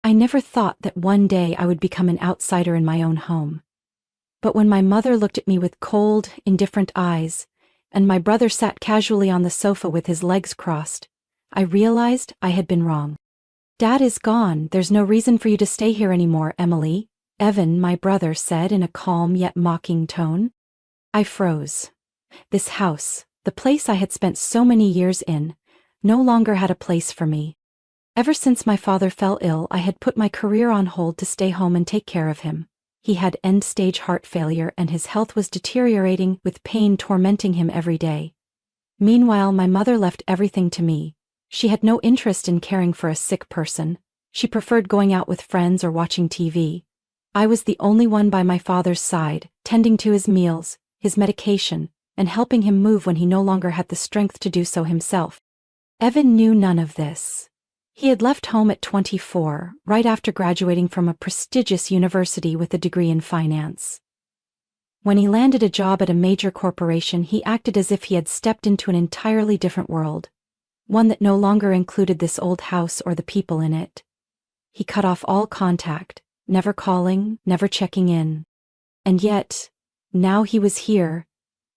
I never thought that one day I would become an outsider in my own home. But when my mother looked at me with cold, indifferent eyes, and my brother sat casually on the sofa with his legs crossed, I realized I had been wrong. "Dad is gone, there's no reason for you to stay here anymore, Emily," Evan, my brother, said in a calm yet mocking tone. I froze. This house, the place I had spent so many years in, no longer had a place for me. Ever since my father fell ill, I had put my career on hold to stay home and take care of him. He had end-stage heart failure and his health was deteriorating, with pain tormenting him every day. Meanwhile, my mother left everything to me. She had no interest in caring for a sick person. She preferred going out with friends or watching TV. I was the only one by my father's side, tending to his meals, his medication, and helping him move when he no longer had the strength to do so himself. Evan knew none of this. He had left home at 24, right after graduating from a prestigious university with a degree in finance. When he landed a job at a major corporation, he acted as if he had stepped into an entirely different world, one that no longer included this old house or the people in it. He cut off all contact, never calling, never checking in. And yet, now he was here,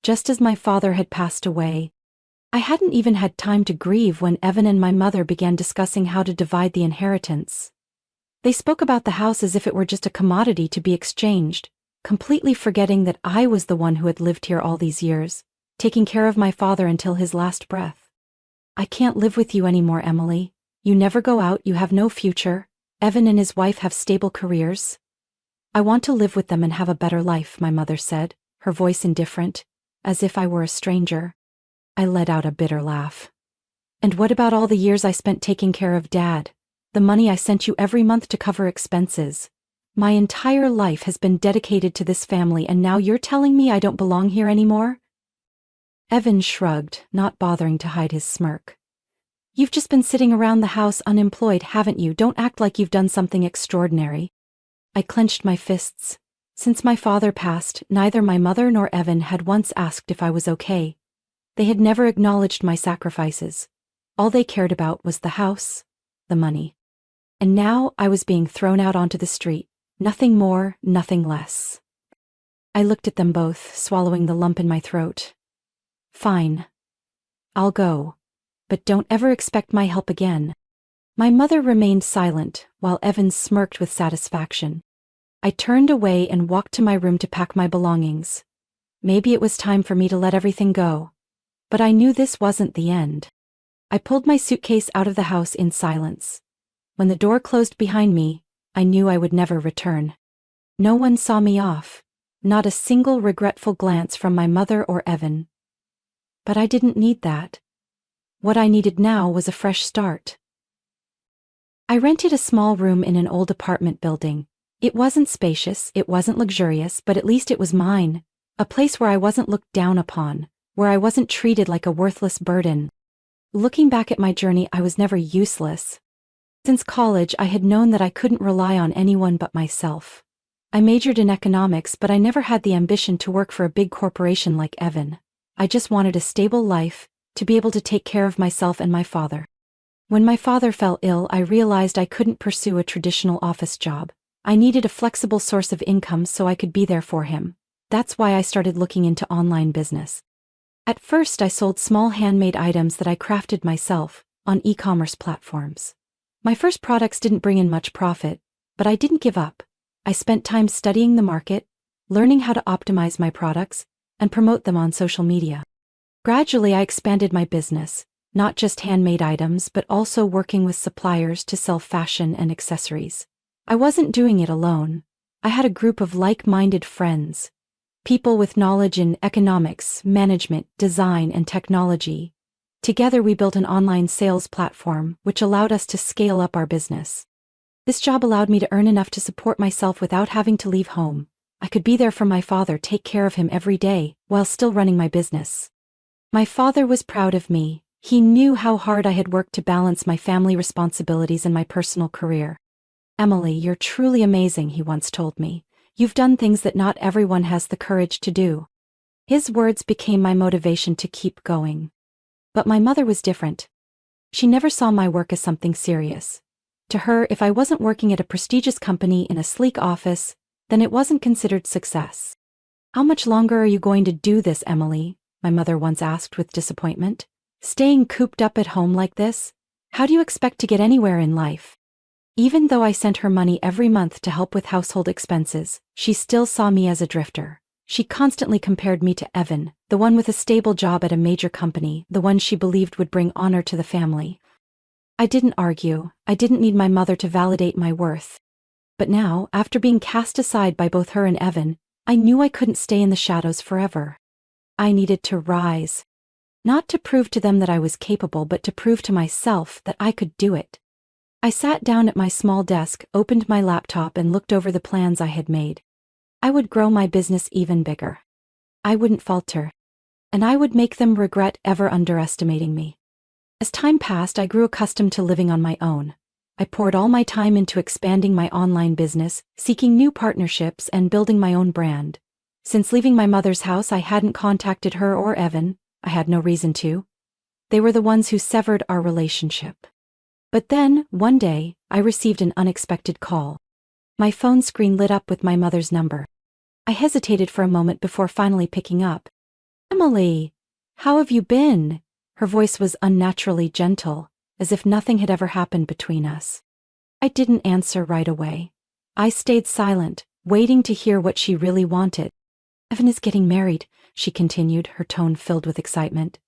just as my father had passed away. I hadn't even had time to grieve when Evan and my mother began discussing how to divide the inheritance. They spoke about the house as if it were just a commodity to be exchanged, completely forgetting that I was the one who had lived here all these years, taking care of my father until his last breath. "I can't live with you anymore, Emily. You never go out, you have no future. Evan and his wife have stable careers. I want to live with them and have a better life," my mother said, her voice indifferent, as if I were a stranger. I let out a bitter laugh. "And what about all the years I spent taking care of Dad? The money I sent you every month to cover expenses? My entire life has been dedicated to this family, and now you're telling me I don't belong here anymore?" Evan shrugged, not bothering to hide his smirk. "You've just been sitting around the house unemployed, haven't you? Don't act like you've done something extraordinary." I clenched my fists. Since my father passed, neither my mother nor Evan had once asked if I was okay. They had never acknowledged my sacrifices. All they cared about was the house, the money. And now I was being thrown out onto the street. Nothing more, nothing less. I looked at them both, swallowing the lump in my throat. "Fine. I'll go. But don't ever expect my help again." My mother remained silent, while Evan smirked with satisfaction. I turned away and walked to my room to pack my belongings. Maybe it was time for me to let everything go. But I knew this wasn't the end. I pulled my suitcase out of the house in silence. When the door closed behind me, I knew I would never return. No one saw me off, not a single regretful glance from my mother or Evan. But I didn't need that. What I needed now was a fresh start. I rented a small room in an old apartment building. It wasn't spacious, it wasn't luxurious, but at least it was mine, a place where I wasn't looked down upon, where I wasn't treated like a worthless burden. Looking back at my journey, I was never useless. Since college, I had known that I couldn't rely on anyone but myself. I majored in economics, but I never had the ambition to work for a big corporation like Evan. I just wanted a stable life, to be able to take care of myself and my father. When my father fell ill, I realized I couldn't pursue a traditional office job. I needed a flexible source of income so I could be there for him. That's why I started looking into online business. At first, I sold small handmade items that I crafted myself, on e-commerce platforms. My first products didn't bring in much profit, but I didn't give up. I spent time studying the market, learning how to optimize my products, and promote them on social media. Gradually, I expanded my business, not just handmade items but also working with suppliers to sell fashion and accessories. I wasn't doing it alone. I had a group of like-minded friends, people with knowledge in economics, management, design, and technology. Together we built an online sales platform which allowed us to scale up our business. This job allowed me to earn enough to support myself without having to leave home. I could be there for my father, take care of him every day, while still running my business. My father was proud of me. He knew how hard I had worked to balance my family responsibilities and my personal career. "Emily, you're truly amazing," he once told me. "You've done things that not everyone has the courage to do." His words became my motivation to keep going. But my mother was different. She never saw my work as something serious. To her, if I wasn't working at a prestigious company in a sleek office, then it wasn't considered success. "How much longer are you going to do this, Emily?" my mother once asked with disappointment. "Staying cooped up at home like this? How do you expect to get anywhere in life?" Even though I sent her money every month to help with household expenses, she still saw me as a drifter. She constantly compared me to Evan, the one with a stable job at a major company, the one she believed would bring honor to the family. I didn't argue. I didn't need my mother to validate my worth. But now, after being cast aside by both her and Evan, I knew I couldn't stay in the shadows forever. I needed to rise. Not to prove to them that I was capable, but to prove to myself that I could do it. I sat down at my small desk, opened my laptop, and looked over the plans I had made. I would grow my business even bigger. I wouldn't falter. And I would make them regret ever underestimating me. As time passed, I grew accustomed to living on my own. I poured all my time into expanding my online business, seeking new partnerships, and building my own brand. Since leaving my mother's house, I hadn't contacted her or Evan. I had no reason to. They were the ones who severed our relationship. But then, one day, I received an unexpected call. My phone screen lit up with my mother's number. I hesitated for a moment before finally picking up. "Emily, how have you been?" Her voice was unnaturally gentle, as if nothing had ever happened between us. I didn't answer right away. I stayed silent, waiting to hear what she really wanted. "Evan is getting married," she continued, her tone filled with excitement.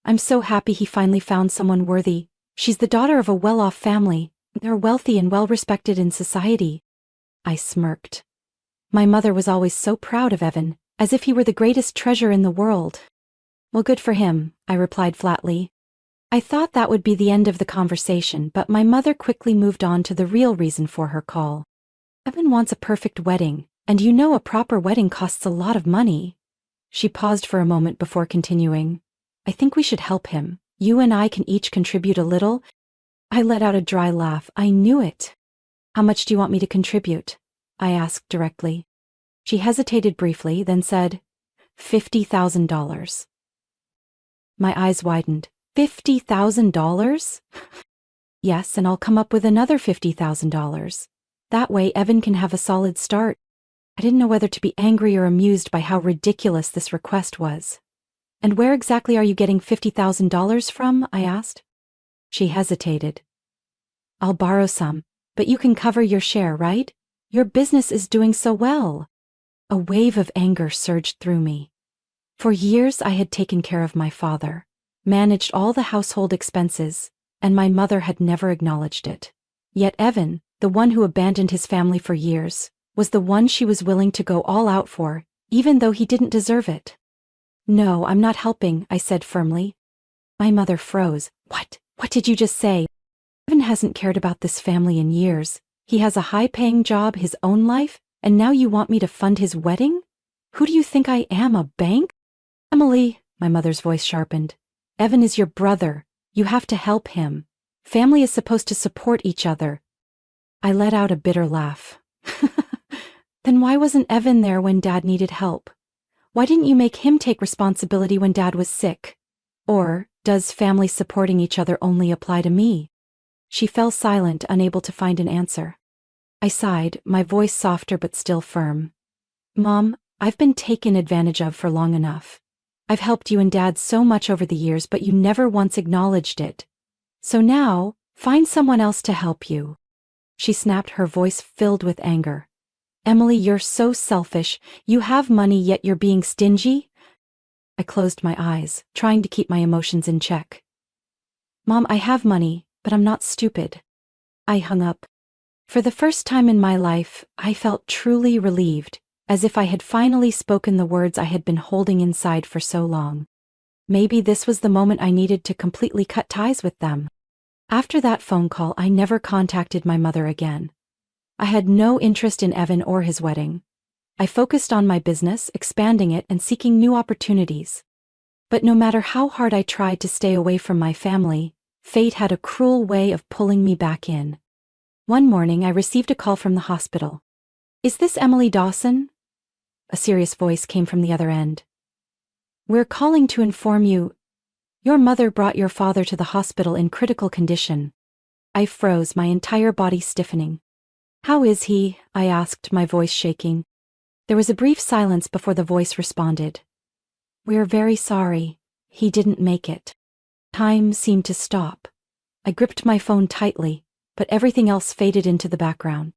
"I'm so happy he finally found someone worthy. She's the daughter of a well-off family. They're wealthy and well-respected in society." I smirked. My mother was always so proud of Evan, as if he were the greatest treasure in the world. "Well, good for him," I replied flatly. I thought that would be the end of the conversation, but my mother quickly moved on to the real reason for her call. "Evan wants a perfect wedding, and you know a proper wedding costs a lot of money." She paused for a moment before continuing. "I think we should help him. You and I can each contribute a little." I let out a dry laugh. I knew it. "How much do you want me to contribute?" I asked directly. She hesitated briefly, then said, $50,000. My eyes widened. $50,000? "Yes, and I'll come up with another $50,000. That way Evan can have a solid start." I didn't know whether to be angry or amused by how ridiculous this request was. "And where exactly are you getting $50,000 from?" I asked. She hesitated. "I'll borrow some, but you can cover your share, right? Your business is doing so well." A wave of anger surged through me. For years I had taken care of my father, managed all the household expenses, and my mother had never acknowledged it. Yet Evan, the one who abandoned his family for years, was the one she was willing to go all out for, even though he didn't deserve it. "No, I'm not helping," I said firmly. My mother froze. What? What did you just say? Evan hasn't cared about this family in years. He has a high-paying job, his own life, and now you want me to fund his wedding? Who do you think I am, a bank?" "Emily," my mother's voice sharpened, "Evan is your brother. You have to help him. Family is supposed to support each other." I let out a bitter laugh. "Then why wasn't Evan there when Dad needed help? Why didn't you make him take responsibility when Dad was sick? Or, does family supporting each other only apply to me?" She fell silent, unable to find an answer. I sighed, my voice softer but still firm. "Mom, I've been taken advantage of for long enough. I've helped you and Dad so much over the years, but you never once acknowledged it. So now, find someone else to help you." She snapped, her voice filled with anger. "Emily, you're so selfish. You have money, yet you're being stingy?" I closed my eyes, trying to keep my emotions in check. "Mom, I have money, but I'm not stupid." I hung up. For the first time in my life, I felt truly relieved, as if I had finally spoken the words I had been holding inside for so long. Maybe this was the moment I needed to completely cut ties with them. After that phone call, I never contacted my mother again. I had no interest in Evan or his wedding. I focused on my business, expanding it, and seeking new opportunities. But no matter how hard I tried to stay away from my family, fate had a cruel way of pulling me back in. One morning I received a call from the hospital. "Is this Emily Dawson?" A serious voice came from the other end. "We're calling to inform you. Your mother brought your father to the hospital in critical condition." I froze, my entire body stiffening. "How is he?" I asked, my voice shaking. There was a brief silence before the voice responded. "We're very sorry. He didn't make it." Time seemed to stop. I gripped my phone tightly, but everything else faded into the background.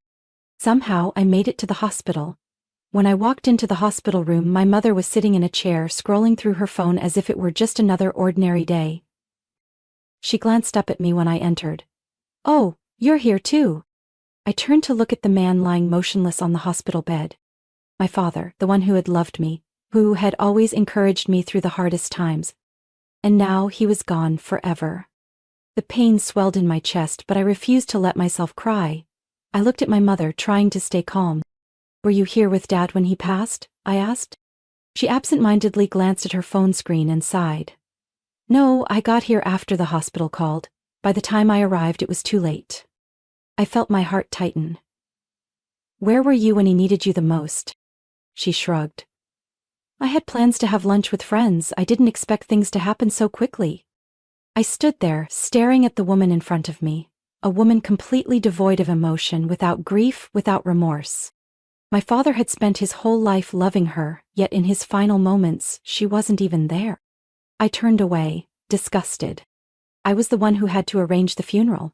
Somehow, I made it to the hospital. When I walked into the hospital room, my mother was sitting in a chair, scrolling through her phone as if it were just another ordinary day. She glanced up at me when I entered. "Oh, you're here too." I turned to look at the man lying motionless on the hospital bed. My father, the one who had loved me, who had always encouraged me through the hardest times. And now he was gone forever. The pain swelled in my chest, but I refused to let myself cry. I looked at my mother, trying to stay calm. "Were you here with Dad when he passed?" I asked. She absent-mindedly glanced at her phone screen and sighed. "No, I got here after the hospital called. By the time I arrived, it was too late." I felt my heart tighten. "Where were you when he needed you the most?" She shrugged. "I had plans to have lunch with friends. I didn't expect things to happen so quickly." I stood there, staring at the woman in front of me, a woman completely devoid of emotion, without grief, without remorse. My father had spent his whole life loving her, yet in his final moments, she wasn't even there. I turned away, disgusted. I was the one who had to arrange the funeral.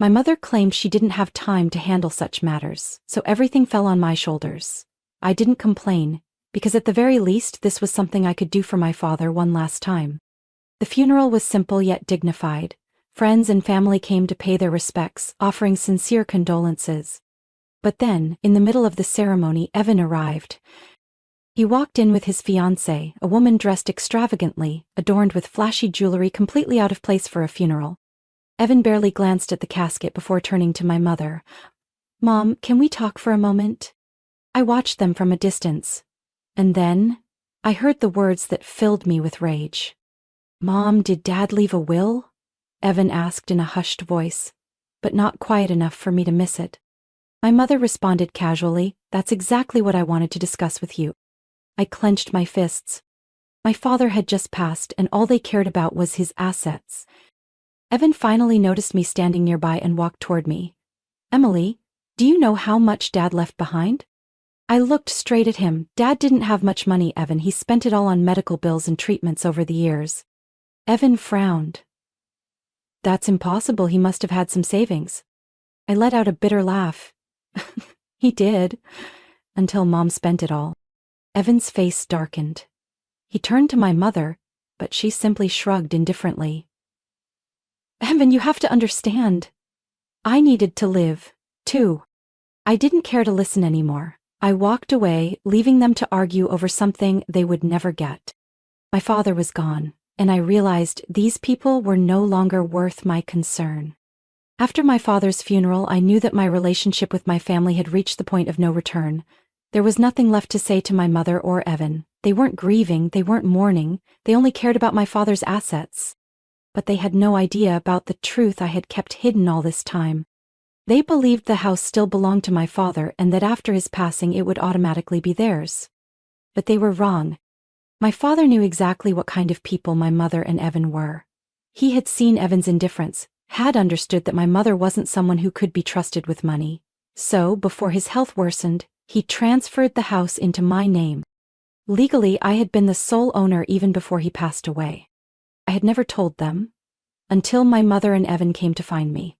My mother claimed she didn't have time to handle such matters, so everything fell on my shoulders. I didn't complain, because at the very least this was something I could do for my father one last time. The funeral was simple yet dignified. Friends and family came to pay their respects, offering sincere condolences. But then, in the middle of the ceremony, Evan arrived. He walked in with his fiancée, a woman dressed extravagantly, adorned with flashy jewelry completely out of place for a funeral. Evan barely glanced at the casket before turning to my mother. "Mom, can we talk for a moment?" I watched them from a distance. And then, I heard the words that filled me with rage. "Mom, did Dad leave a will?" Evan asked in a hushed voice, but not quiet enough for me to miss it. My mother responded casually, "That's exactly what I wanted to discuss with you." I clenched my fists. My father had just passed, and all they cared about was his assets. Evan finally noticed me standing nearby and walked toward me. "Emily, do you know how much Dad left behind?" I looked straight at him. "Dad didn't have much money, Evan. He spent it all on medical bills and treatments over the years." Evan frowned. "That's impossible. He must have had some savings." I let out a bitter laugh. "He did. Until Mom spent it all." Evan's face darkened. He turned to my mother, but she simply shrugged indifferently. "Evan, you have to understand. I needed to live, too." I didn't care to listen anymore. I walked away, leaving them to argue over something they would never get. My father was gone, and I realized these people were no longer worth my concern. After my father's funeral, I knew that my relationship with my family had reached the point of no return. There was nothing left to say to my mother or Evan. They weren't grieving, they weren't mourning, they only cared about my father's assets. But they had no idea about the truth I had kept hidden all this time. They believed the house still belonged to my father and that after his passing it would automatically be theirs. But they were wrong. My father knew exactly what kind of people my mother and Evan were. He had seen Evan's indifference, had understood that my mother wasn't someone who could be trusted with money. So, before his health worsened, he transferred the house into my name. Legally, I had been the sole owner even before he passed away. I had never told them, until my mother and Evan came to find me.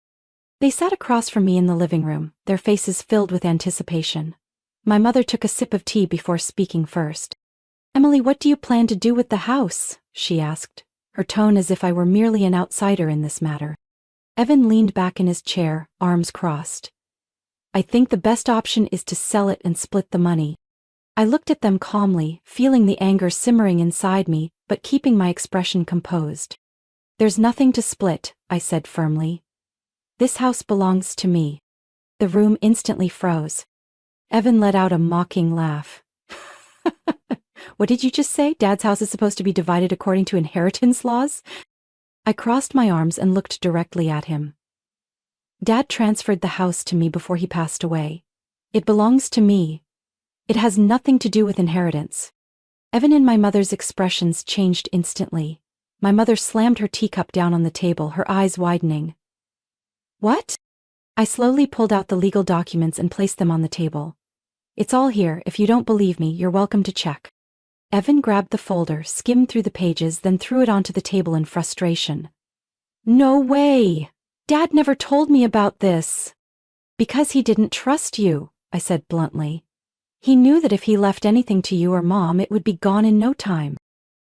They sat across from me in the living room, their faces filled with anticipation. My mother took a sip of tea before speaking first. "Emily, what do you plan to do with the house?" she asked, her tone as if I were merely an outsider in this matter. Evan leaned back in his chair, arms crossed. "I think the best option is to sell it and split the money." I looked at them calmly, feeling the anger simmering inside me, but keeping my expression composed. "There's nothing to split," I said firmly. "This house belongs to me." The room instantly froze. Evan let out a mocking laugh. "What did you just say? Dad's house is supposed to be divided according to inheritance laws?" I crossed my arms and looked directly at him. "Dad transferred the house to me before he passed away. It belongs to me. It has nothing to do with inheritance." Evan and my mother's expressions changed instantly. My mother slammed her teacup down on the table, her eyes widening. What? I slowly pulled out the legal documents and placed them on the table. It's all here. If you don't believe me, you're welcome to check. Evan grabbed the folder, skimmed through the pages, then threw it onto the table in frustration. No way! Dad never told me about this. Because he didn't trust you, I said bluntly. He knew that if he left anything to you or Mom, it would be gone in no time.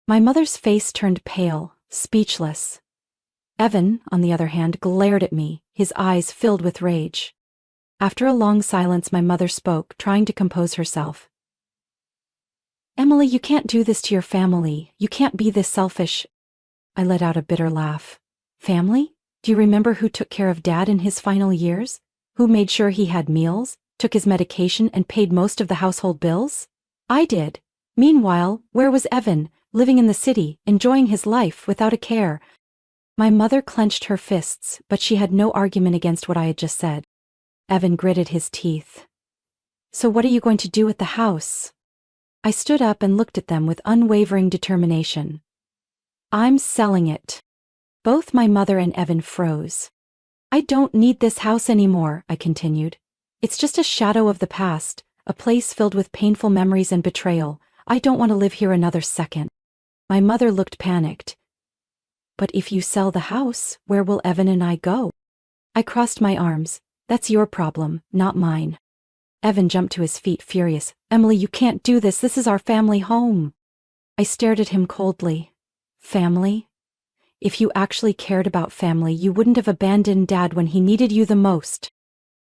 My mother's face turned pale, speechless. Evan, on the other hand, glared at me, his eyes filled with rage. After a long silence, my mother spoke, trying to compose herself. Emily, you can't do this to your family. You can't be this selfish. I let out a bitter laugh. Family? Do you remember who took care of Dad in his final years? Who made sure he had meals, took his medication, and paid most of the household bills? I did. Meanwhile, where was Evan, living in the city, enjoying his life without a care? My mother clenched her fists, but she had no argument against what I had just said. Evan gritted his teeth. So what are you going to do with the house? I stood up and looked at them with unwavering determination. I'm selling it. Both my mother and Evan froze. I don't need this house anymore, I continued. It's just a shadow of the past, a place filled with painful memories and betrayal. I don't want to live here another second. My mother looked panicked. But if you sell the house, where will Evan and I go? I crossed my arms. That's your problem, not mine. Evan jumped to his feet, furious. Emily, you can't do this. This is our family home. I stared at him coldly. Family? If you actually cared about family, you wouldn't have abandoned Dad when he needed you the most.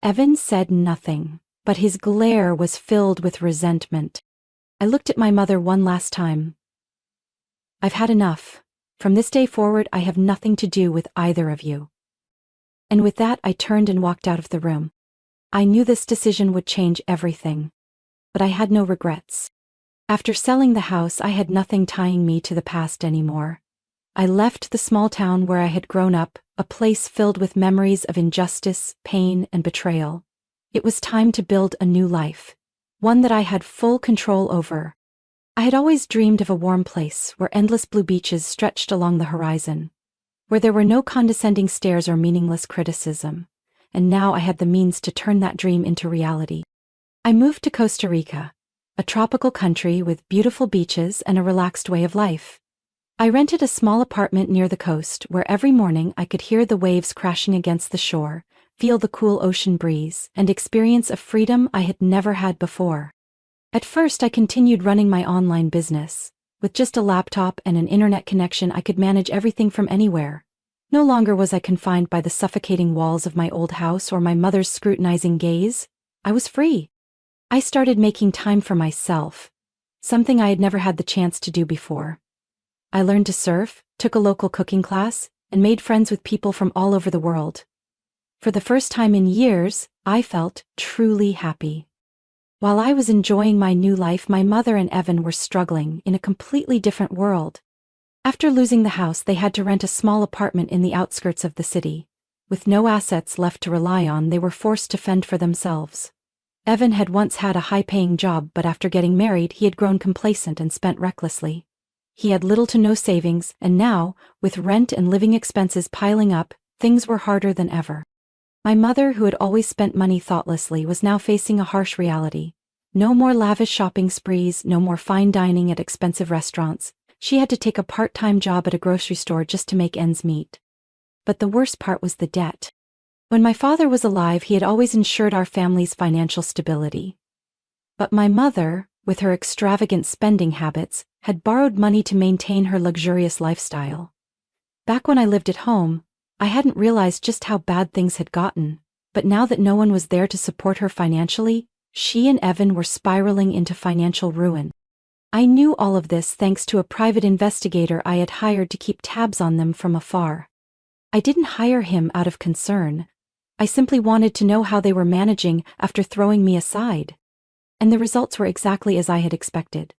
Evan said nothing, but his glare was filled with resentment. I looked at my mother one last time. I've had enough. From this day forward, I have nothing to do with either of you. And with that, I turned and walked out of the room. I knew this decision would change everything. But I had no regrets. After selling the house, I had nothing tying me to the past anymore. I left the small town where I had grown up, a place filled with memories of injustice, pain, and betrayal. It was time to build a new life, one that I had full control over. I had always dreamed of a warm place where endless blue beaches stretched along the horizon, where there were no condescending stares or meaningless criticism, and now I had the means to turn that dream into reality. I moved to Costa Rica, a tropical country with beautiful beaches and a relaxed way of life. I rented a small apartment near the coast where every morning I could hear the waves crashing against the shore, feel the cool ocean breeze, and experience a freedom I had never had before. At first, I continued running my online business. With just a laptop and an internet connection, I could manage everything from anywhere. No longer was I confined by the suffocating walls of my old house or my mother's scrutinizing gaze. I was free. I started making time for myself, something I had never had the chance to do before. I learned to surf, took a local cooking class, and made friends with people from all over the world. For the first time in years, I felt truly happy. While I was enjoying my new life, my mother and Evan were struggling in a completely different world. After losing the house, they had to rent a small apartment in the outskirts of the city. With no assets left to rely on, they were forced to fend for themselves. Evan had once had a high-paying job, but after getting married, he had grown complacent and spent recklessly. He had little to no savings, and now, with rent and living expenses piling up, things were harder than ever. My mother, who had always spent money thoughtlessly, was now facing a harsh reality. No more lavish shopping sprees, no more fine dining at expensive restaurants. She had to take a part-time job at a grocery store just to make ends meet. But the worst part was the debt. When my father was alive, he had always ensured our family's financial stability. But my mother, with her extravagant spending habits, had borrowed money to maintain her luxurious lifestyle. Back when I lived at home, I hadn't realized just how bad things had gotten, but now that no one was there to support her financially, she and Evan were spiraling into financial ruin. I knew all of this thanks to a private investigator I had hired to keep tabs on them from afar. I didn't hire him out of concern. I simply wanted to know how they were managing after throwing me aside. And the results were exactly as I had expected.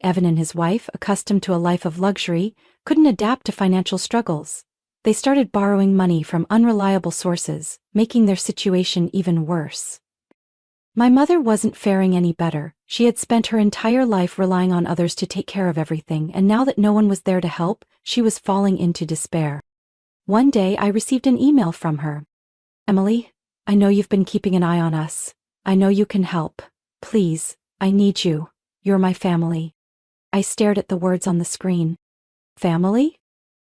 Evan and his wife, accustomed to a life of luxury, couldn't adapt to financial struggles. They started borrowing money from unreliable sources, making their situation even worse. My mother wasn't faring any better. She had spent her entire life relying on others to take care of everything, and now that no one was there to help, she was falling into despair. One day I received an email from her. Emily, I know you've been keeping an eye on us. I know you can help. Please, I need you. You're my family. I stared at the words on the screen. Family?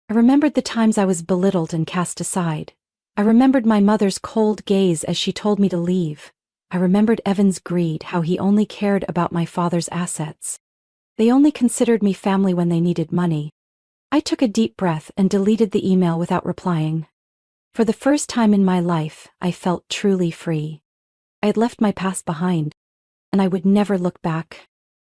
I remembered the times I was belittled and cast aside. I remembered my mother's cold gaze as she told me to leave. I remembered Evan's greed, how he only cared about my father's assets. They only considered me family when they needed money. I took a deep breath and deleted the email without replying. For the first time in my life, I felt truly free. I had left my past behind, and I would never look back.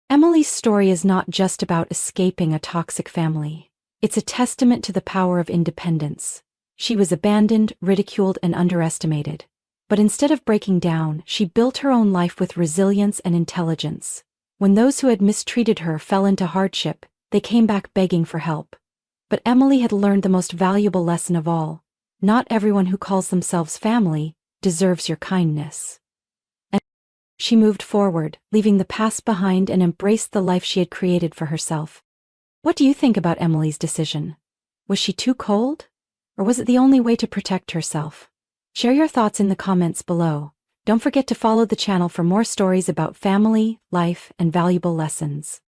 Emily's story is not just about escaping a toxic family. It's a testament to the power of independence. She was abandoned, ridiculed, and underestimated. But instead of breaking down, she built her own life with resilience and intelligence. When those who had mistreated her fell into hardship, they came back begging for help. But Emily had learned the most valuable lesson of all. Not everyone who calls themselves family deserves your kindness. And she moved forward, leaving the past behind, and embraced the life she had created for herself. What do you think about Emily's decision? Was she too cold? Or was it the only way to protect herself? Share your thoughts in the comments below. Don't forget to follow the channel for more stories about family, life, and valuable lessons.